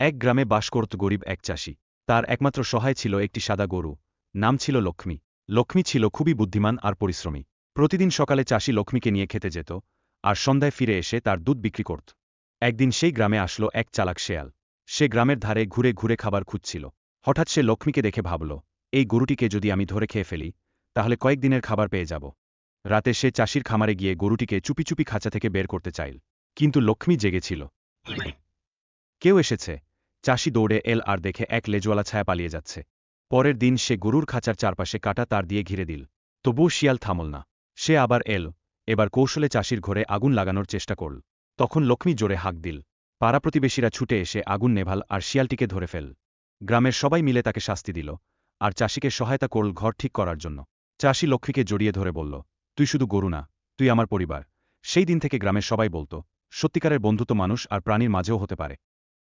এক গ্রামে বাস করত গরিব এক চাষি। তার একমাত্র সহায় ছিল একটি সাদা গরু। নাম ছিল লক্ষ্মী। লক্ষ্মী ছিল খুবই বুদ্ধিমান আর পরিশ্রমী। প্রতিদিন সকালে চাষি লক্ষ্মীকে নিয়ে খেতে যেত, আর সন্ধ্যায় ফিরে এসে তার দুধ বিক্রি করত। একদিন সেই গ্রামে আসলো এক চালাক শেয়াল। সে গ্রামের ধারে ঘুরে ঘুরে খাবার খুঁজছিল। হঠাৎ সে লক্ষ্মীকে দেখে ভাবল, এই গরুটিকে যদি আমি ধরে খেয়ে ফেলি, তাহলে কয়েকদিনের খাবার পেয়ে যাব। রাতে সে চাষির খামারে গিয়ে গরুটিকে চুপি চুপি খাঁচা থেকে বের করতে চাইল। কিন্তু লক্ষ্মী জেগেছিল। কেউ এসেছে। চাষি দৌড়ে এল আর দেখে এক লেজওয়ালা ছায়া পালিয়ে যাচ্ছে। পরের দিন সে গরুর খাঁচার চারপাশে কাটা তার দিয়ে ঘিরে দিল। তবুও শিয়াল থামল না। সে আবার এল। এবার কৌশলে চাষির ঘরে আগুন লাগানোর চেষ্টা করল। তখন লক্ষ্মী জোরে হাঁক দিল। পাড়া প্রতিবেশীরা ছুটে এসে আগুন নেভাল আর শিয়ালটিকে ধরে ফেল। গ্রামের সবাই মিলে তাকে শাস্তি দিল, আর চাষিকে সহায়তা করল ঘর ঠিক করার জন্য। চাষি লক্ষ্মীকে জড়িয়ে ধরে বলল, তুই শুধু গরু না, তুই আমার পরিবার। সেই দিন থেকে গ্রামের সবাই বলত, সত্যিকারের বন্ধুত্ব মানুষ আর প্রাণীর মাঝেও হতে পারে।